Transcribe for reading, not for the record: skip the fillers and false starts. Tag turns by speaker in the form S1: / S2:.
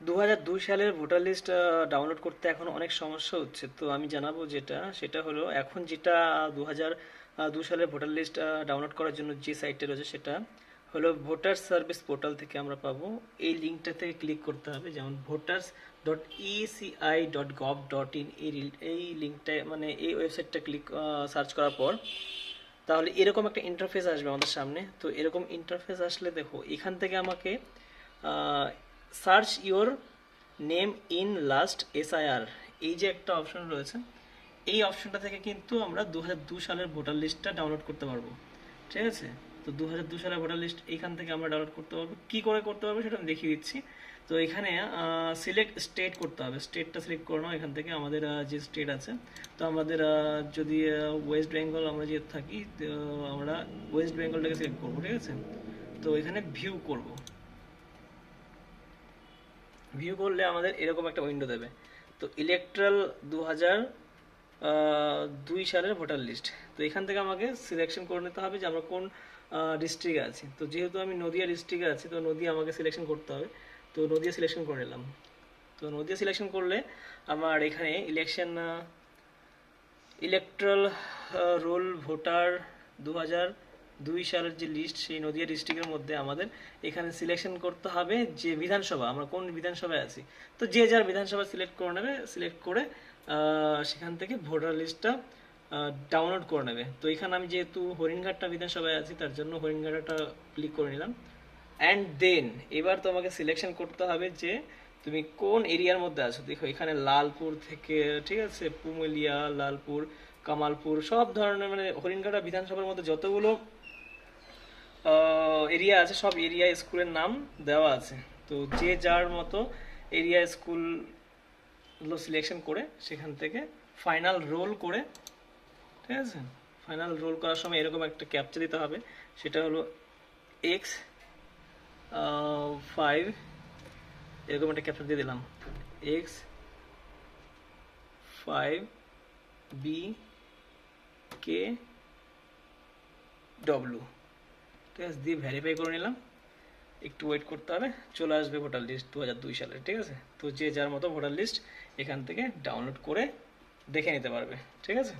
S1: 2002 সালের voter list download করতে এখন অনেক সমস্যা হচ্ছে। তো আমি জানাবো সেটা হলো এখন যেটা 2002 সালের ভোটার লিস্ট ডাউনলোড করার জন্য যে সাইটটা রয়েছে সেটা হলো ভোটার সার্ভিস পোর্টাল থেকে আমরা পাবো। এই লিঙ্কটা থেকে ক্লিক করতে হবে, যেমন voters.eci.gov.in। এই লিঙ্কটা মানে এই ওয়েবসাইটটা সার্চ করার পর তাহলে এরকম একটা ইন্টারফেস আসবে আমাদের সামনে। তো এরকম ইন্টারফেস আসলে দেখো এখান থেকে আমাকে search your name in last SIR, এই যে একটা অপশন রয়েছে, এই অপশনটা থেকে কিন্তু আমরা 2002 সালের ভোটার লিস্টটা ডাউনলোড করতে পারবো। ঠিক আছে? তো 2002 সালের ভোটার লিস্ট এখান থেকে আমরা ডাউনলোড করতে পারবো। কি করে করতে পারবো সেটা আমি দেখিয়ে দিচ্ছি। তো এখানে সিলেক্ট স্টেট করতে হবে, স্টেটটা সিলেক্ট করে নাও এখান থেকে আমাদের যে স্টেট আছে। তো আমাদের যদি ওয়েস্ট বেঙ্গল আমরা যে থাকি, তো আমরা ওয়েস্ট বেঙ্গলটাকে সিলেক্ট করবো। ঠিক আছে? তো এখানে ভিউ করব। ভিউ করলে আমাদের এরকম একটা উইন্ডো দেবে। তো ইলেকট্রাল 2002 সালের ভোটার লিস্ট। তো এখান থেকে আমাকে সিলেকশন করে নিতে হবে যে আমরা কোন ডিস্ট্রিক্টে আছি। তো যেহেতু আমি নদিয়া ডিস্ট্রিক্টে আছি, তো নদিয়া আমাকে সিলেকশন করতে হবে। তো নদিয়া সিলেকশন করে নিলাম। তো নদিয়া সিলেকশন করলে আমার এখানে ইলেকট্রাল রোল ভোটার 2002 সালের যে লিস্ট, সেই নদিয়া ডিস্ট্রিক্টের মধ্যে আমাদের এখানে সিলেকশন করতে হবে যে বিধানসভা, আমরা কোন বিধানসভায় আছি। তো যে যার বিধানসভা সিলেক্ট করে নেবে, সিলেক্ট করে সেখান থেকে ভোটার লিস্টটা ডাউনলোড করে নেবে। তো এখানে আমি যেহেতু হরিণঘাটটা বিধানসভায় আছি, তার জন্য হরিণঘাটাটা ক্লিক করে নিলাম। অ্যান্ড দেন এবার তোমাকে সিলেকশন করতে হবে যে তুমি কোন এরিয়ার মধ্যে আছো। দেখো এখানে লালপুর থেকে, ঠিক আছে, পুমুলিয়া, লালপুর, কামালপুর, সব ধরনের মানে হরিণঘাটা বিধানসভার মধ্যে যতগুলো এরিয়া আছে সব এরিয়া স্কুলের নাম দেওয়া আছে। তো যে যার মতো এরিয়া স্কুলগুলো সিলেকশন করে সেখান থেকে ফাইনাল রোল করে, ঠিক আছে, ফাইনাল রোল করার সময় এরকম একটা ক্যাপচা দিতে হবে। সেটা হলো X5, এরকম একটা ক্যাপচা দিয়ে দিলাম, X5BKW। ঠিক আছে, দিয়ে ভেরিফাই করে নিলাম। একটু ওয়েট করতে হবে, চলে আসবে ভোটার লিস্ট 2002 সালের। ঠিক আছে? তো যে যার মতো ভোটার লিস্ট এখান থেকে ডাউনলোড করে দেখে নিতে পারবে। ঠিক আছে?